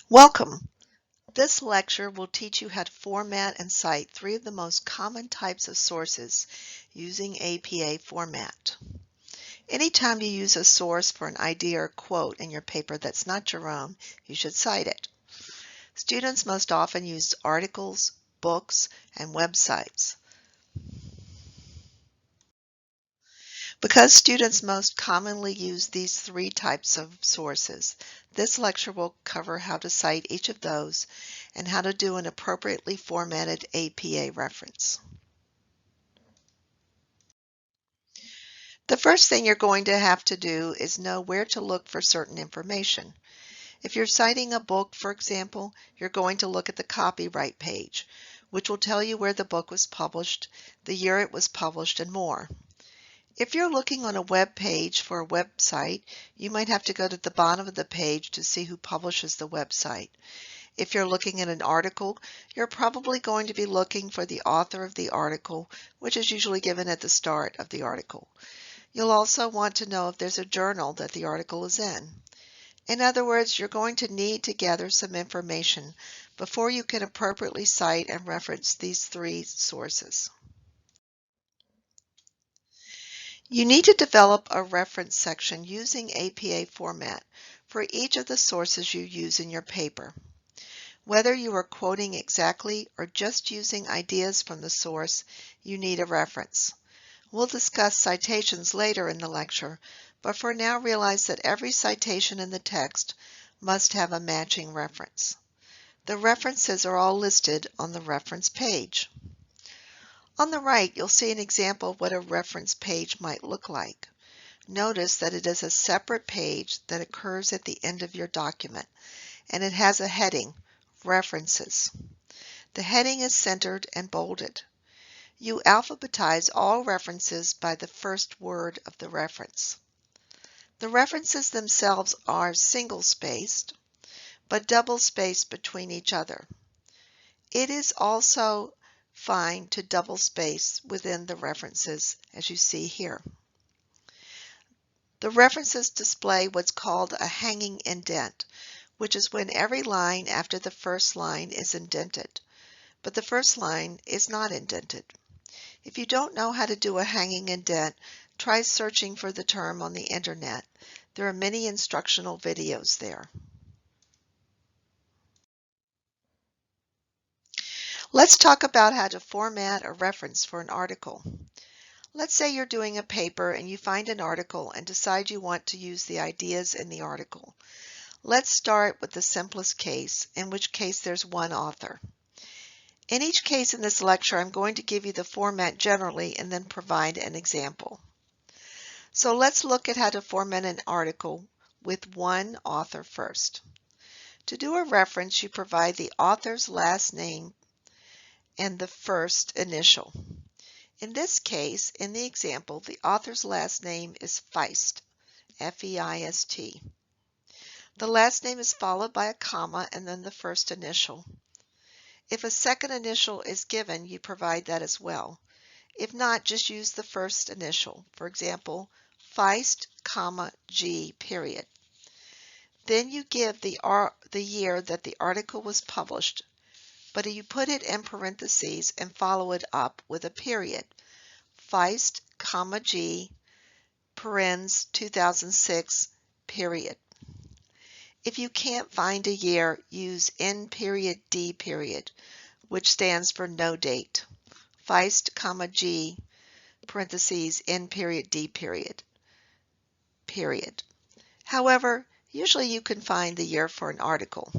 Welcome! This lecture will teach you how to format and cite three of the most common types of sources using APA format. Anytime you use a source for an idea or quote in your paper that's not your own, you should cite it. Students most often use articles, books, and websites. Because students most commonly use these three types of sources, this lecture will cover how to cite each of those and how to do an appropriately formatted APA reference. The first thing you're going to have to do is know where to look for certain information. If you're citing a book, for example, you're going to look at the copyright page, which will tell you where the book was published, the year it was published, and more. If you're looking on a web page for a website, you might have to go to the bottom of the page to see who publishes the website. If you're looking at an article, you're probably going to be looking for the author of the article, which is usually given at the start of the article. You'll also want to know if there's a journal that the article is in. In other words, you're going to need to gather some information before you can appropriately cite and reference these three sources. You need to develop a reference section using APA format for each of the sources you use in your paper. Whether you are quoting exactly or just using ideas from the source, you need a reference. We'll discuss citations later in the lecture, but for now realize that every citation in the text must have a matching reference. The references are all listed on the reference page. On the right, you'll see an example of what a reference page might look like. Notice that it is a separate page that occurs at the end of your document, and it has a heading, References. The heading is centered and bolded. You alphabetize all references by the first word of the reference. The references themselves are single-spaced, but double-spaced between each other. It is also fine to double space within the references, as you see here. The references display what's called a hanging indent, which is when every line after the first line is indented, but the first line is not indented. If you don't know how to do a hanging indent, try searching for the term on the internet. There are many instructional videos there. Let's talk about how to format a reference for an article. Let's say you're doing a paper and you find an article and decide you want to use the ideas in the article. Let's start with the simplest case, in which case there's one author. In each case in this lecture, I'm going to give you the format generally and then provide an example. So let's look at how to format an article with one author first. To do a reference, you provide the author's last name and the first initial. In this case, in the example, the author's last name is Feist, F-E-I-S-T. The last name is followed by a comma and then the first initial. If a second initial is given, you provide that as well. If not, just use the first initial. For example, Feist, comma, G, period. Then you give the year that the article was published, but you put it in parentheses and follow it up with a period. Feist, comma, G, parens, 2006, period. If you can't find a year, use N period D period, which stands for no date. Feist, comma, G, parentheses, N period D period, period. However, usually you can find the year for an article.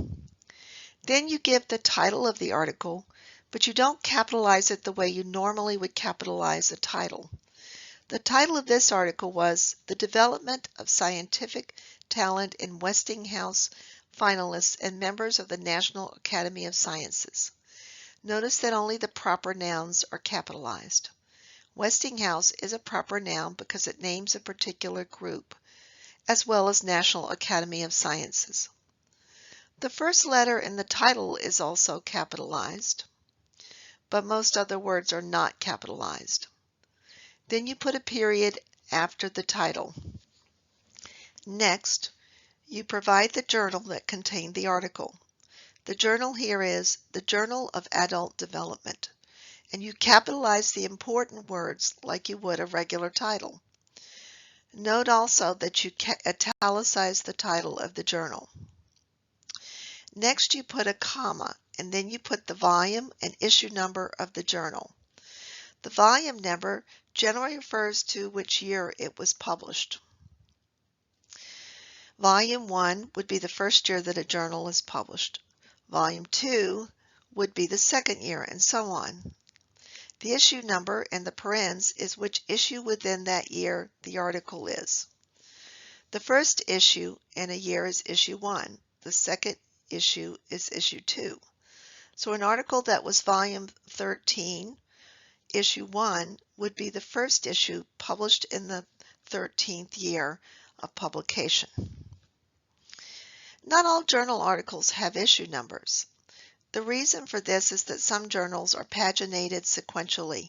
Then you give the title of the article, but you don't capitalize it the way you normally would capitalize a title. The title of this article was The Development of Scientific Talent in Westinghouse Finalists and Members of the National Academy of Sciences. Notice that only the proper nouns are capitalized. Westinghouse is a proper noun because it names a particular group, as well as National Academy of Sciences. The first letter in the title is also capitalized, but most other words are not capitalized. Then you put a period after the title. Next, you provide the journal that contained the article. The journal here is the Journal of Adult Development, and you capitalize the important words like you would a regular title. Note also that you italicize the title of the journal. Next, you put a comma, and then you put the volume and issue number of the journal. The volume number generally refers to which year it was published. Volume 1 would be the first year that a journal is published. Volume 2 would be the second year, and so on. The issue number in the parens is which issue within that year the article is. The first issue in a year is issue 1. The second issue is issue 2. So an article that was volume 13, issue 1, would be the first issue published in the 13th year of publication. Not all journal articles have issue numbers. The reason for this is that some journals are paginated sequentially,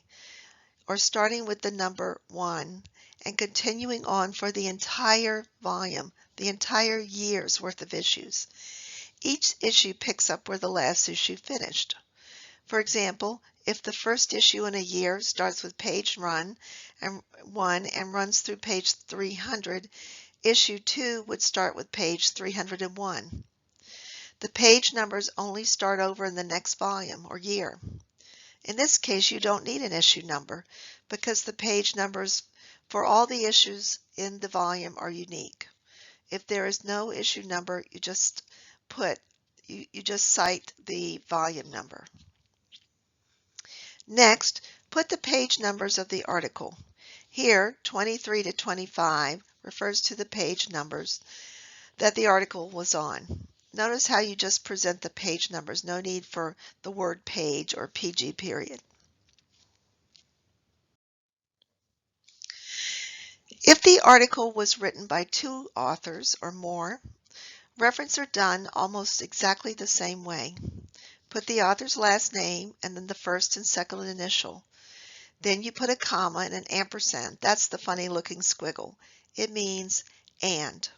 or starting with the number 1 and continuing on for the entire volume, the entire year's worth of issues. Each issue picks up where the last issue finished. For example, if the first issue in a year starts with page 1 and runs through page 300, issue 2 would start with page 301. The page numbers only start over in the next volume or year. In this case, you don't need an issue number because the page numbers for all the issues in the volume are unique. If there is no issue number, you just cite the volume number. Next, put the page numbers of the article. Here, 23 to 25 refers to the page numbers that the article was on. Notice how you just present the page numbers, no need for the word page or PG period. If the article was written by 2 authors or more, references are done almost exactly the same way. Put the author's last name and then the first and second initial. Then you put a comma and an ampersand. That's the funny looking squiggle. It means and.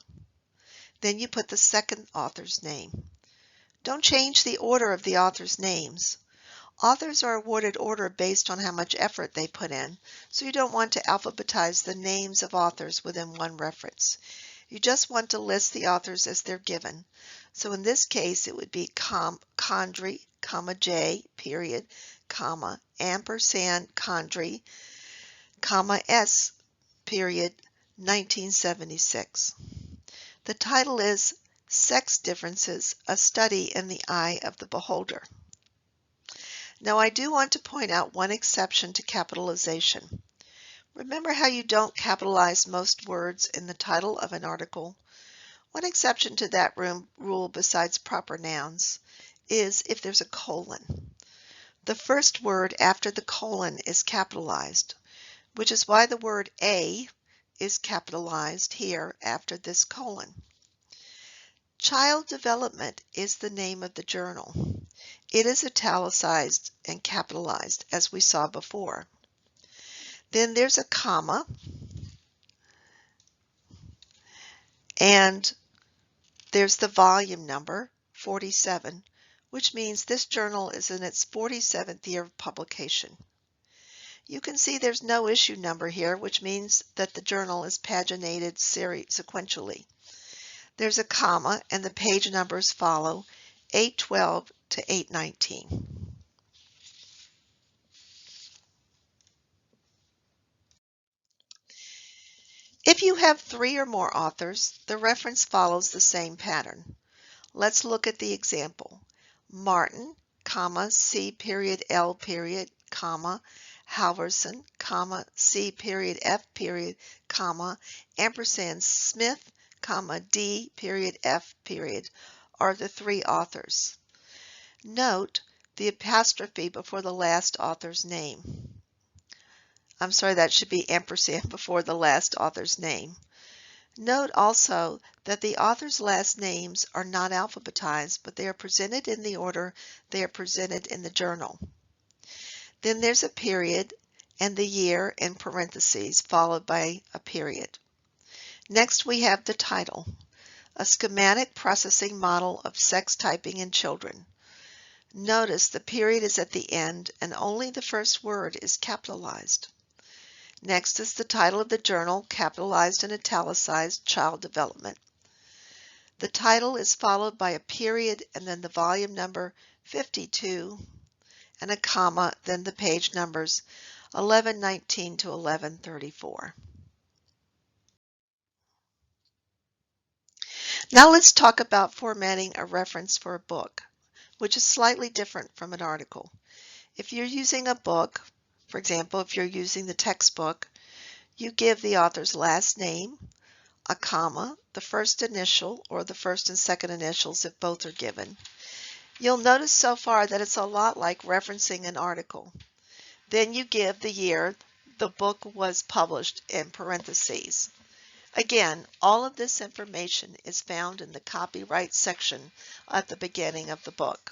Then you put the second author's name. Don't change the order of the author's names. Authors are awarded order based on how much effort they put in, so you don't want to alphabetize the names of authors within one reference. You just want to list the authors as they're given. So in this case, it would be Condry, J, period, comma, ampersand Condry, S, period, 1976. The title is Sex Differences, a Study in the Eye of the Beholder. Now I do want to point out one exception to capitalization. Remember how you don't capitalize most words in the title of an article? One exception to that rule besides proper nouns is if there's a colon. The first word after the colon is capitalized, which is why the word A is capitalized here after this colon. Child Development is the name of the journal. It is italicized and capitalized as we saw before. Then there's a comma and there's the volume number, 47, which means this journal is in its 47th year of publication. You can see there's no issue number here, which means that the journal is paginated sequentially. There's a comma and the page numbers follow 812 to 819. If you have 3 or more authors, the reference follows the same pattern. Let's look at the example. Martin, C period L period, Halverson, C period F period, ampersand Smith, D period F period are the 3 authors. Note the apostrophe before the last author's name. I'm sorry, that should be ampersand before the last author's name. Note also that the author's last names are not alphabetized, but they are presented in the order they are presented in the journal. Then there's a period and the year in parentheses followed by a period. Next we have the title, a schematic processing model of sex typing in children. Notice the period is at the end and only the first word is capitalized. Next is the title of the journal, capitalized and italicized, Child Development. The title is followed by a period and then the volume number 52 and a comma, then the page numbers 1119 to 1134. Now let's talk about formatting a reference for a book, which is slightly different from an article. If you're using a book, for example, if you're using the textbook, you give the author's last name, a comma, the first initial or the first and second initials if both are given. You'll notice so far that it's a lot like referencing an article. Then you give the year the book was published in parentheses. Again, all of this information is found in the copyright section at the beginning of the book.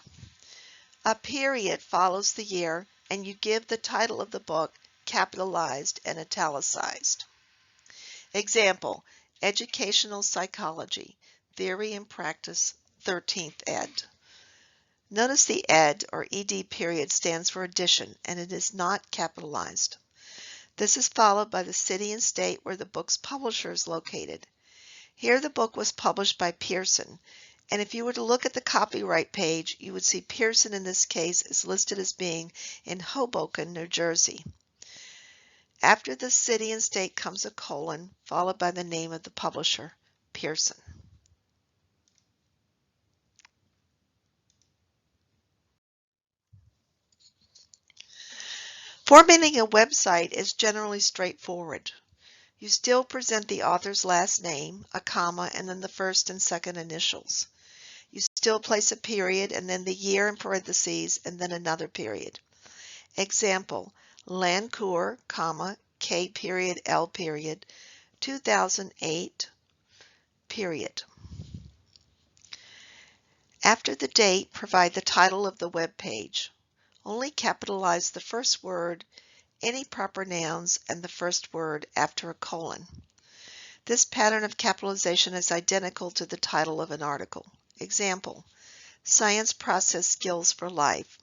A period follows the year and you give the title of the book capitalized and italicized. Example, Educational Psychology, Theory and Practice, 13th ed. Notice the ed or ed period stands for edition and it is not capitalized. This is followed by the city and state where the book's publisher is located. Here the book was published by Pearson, and if you were to look at the copyright page, you would see Pearson in this case is listed as being in Hoboken, New Jersey. After the city and state comes a colon, followed by the name of the publisher, Pearson. Formatting a website is generally straightforward. You still present the author's last name, a comma, and then the first and second initials. You still place a period and then the year in parentheses and then another period. Example, Lancour, comma, K period, L period, 2008, period. After the date, provide the title of the web page. Only capitalize the first word, any proper nouns, and the first word after a colon. This pattern of capitalization is identical to the title of an article. Example, Science Process Skills for Life.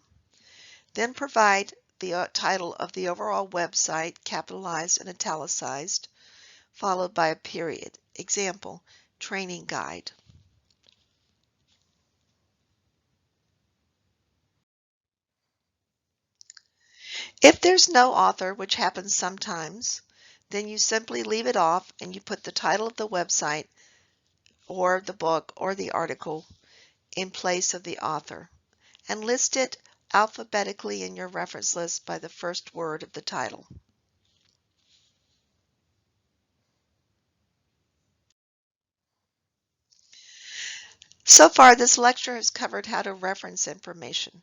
Then provide the title of the overall website, capitalized and italicized, followed by a period. Example, Training Guide. If there's no author, which happens sometimes, then you simply leave it off and you put the title of the website or the book or the article in place of the author and list it alphabetically in your reference list by the first word of the title. So far, this lecture has covered how to reference information,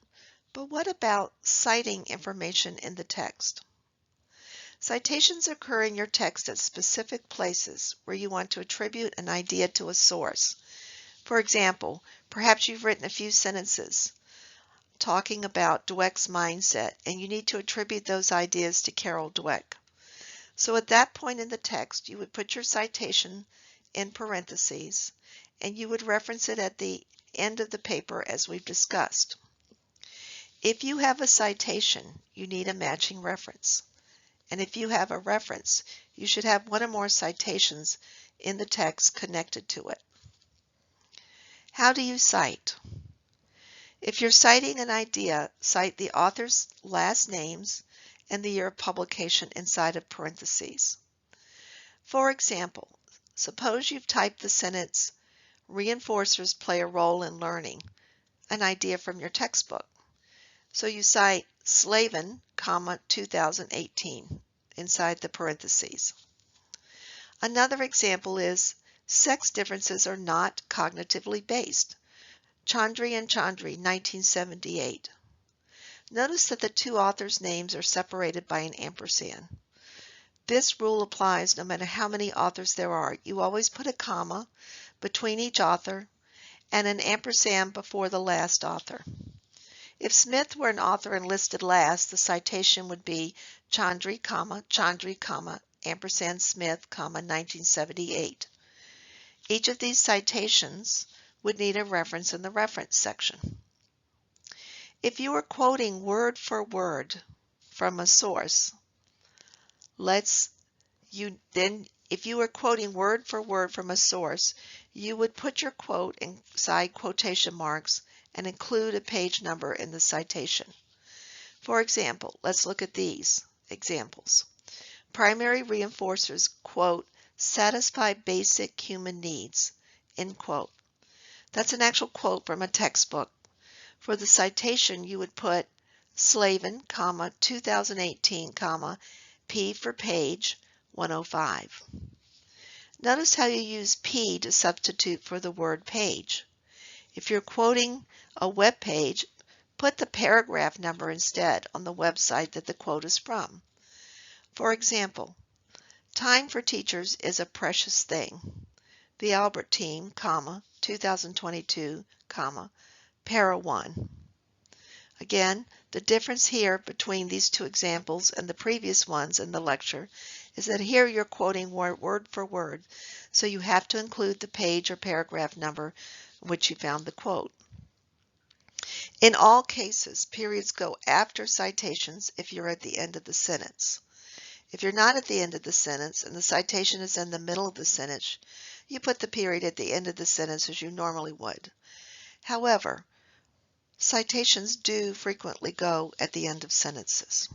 but what about citing information in the text? Citations occur in your text at specific places where you want to attribute an idea to a source. For example, perhaps you've written a few sentences talking about Dweck's mindset, and you need to attribute those ideas to Carol Dweck. So at that point in the text, you would put your citation in parentheses, and you would reference it at the end of the paper as we've discussed. If you have a citation, you need a matching reference. And if you have a reference, you should have one or more citations in the text connected to it. How do you cite? If you're citing an idea, cite the author's last names and the year of publication inside of parentheses. For example, suppose you've typed the sentence, reinforcers play a role in learning, an idea from your textbook. So you cite Slavin, 2018 inside the parentheses. Another example is sex differences are not cognitively based. Chandri and Chandri, 1978. Notice that the two authors' names are separated by an ampersand. This rule applies no matter how many authors there are. You always put a comma between each author and an ampersand before the last author. If Smith were an author and listed last, the citation would be Chandri, ampersand Smith, 1978. Each of these citations would need a reference in the reference section. If you are quoting word for word from a source, if you were quoting word for word from a source, you would put your quote inside quotation marks and include a page number in the citation. For example, let's look at these examples. Primary reinforcers, quote, satisfy basic human needs, end quote. That's an actual quote from a textbook. For the citation, you would put Slavin, 2018, P for page 105. Notice how you use P to substitute for the word page. If you're quoting a web page, put the paragraph number instead on the website that the quote is from. For example, time for teachers is a precious thing. The Albert Team, 2022, para 1. Again, the difference here between these two examples and the previous ones in the lecture is that here you're quoting word for word, so you have to include the page or paragraph number in which you found the quote. In all cases, periods go after citations if you're at the end of the sentence. If you're not at the end of the sentence and the citation is in the middle of the sentence, you put the period at the end of the sentence as you normally would. However, citations do frequently go at the end of sentences.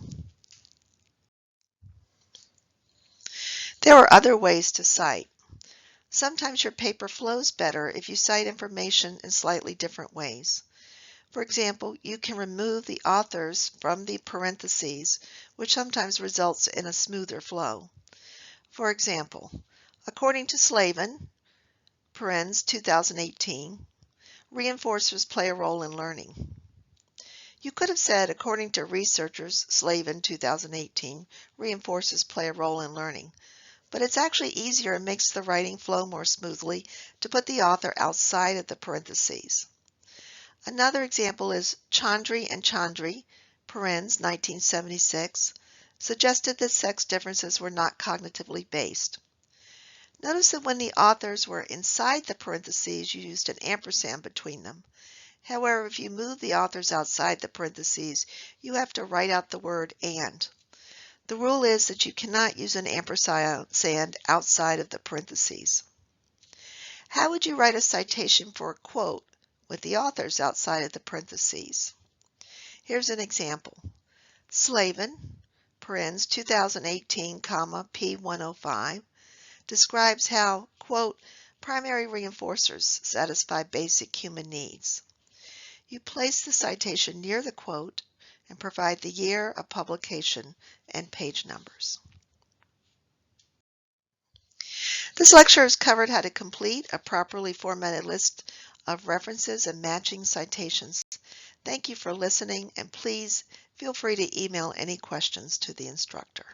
There are other ways to cite. Sometimes your paper flows better if you cite information in slightly different ways. For example, you can remove the authors from the parentheses, which sometimes results in a smoother flow. For example, according to Slavin, 2018, reinforcers play a role in learning. You could have said, according to researchers, Slavin, 2018, reinforcers play a role in learning. But it's actually easier and makes the writing flow more smoothly to put the author outside of the parentheses. Another example is Chandri and Chandri, 1976, suggested that sex differences were not cognitively based. Notice that when the authors were inside the parentheses, you used an ampersand between them. However, if you move the authors outside the parentheses, you have to write out the word and. The rule is that you cannot use an ampersand outside of the parentheses. How would you write a citation for a quote with the authors outside of the parentheses? Here's an example. Slavin, 2018, P105, describes how, quote, primary reinforcers satisfy basic human needs. You place the citation near the quote and provide the year of publication and page numbers. This lecture has covered how to complete a properly formatted list of references and matching citations. Thank you for listening, and please feel free to email any questions to the instructor.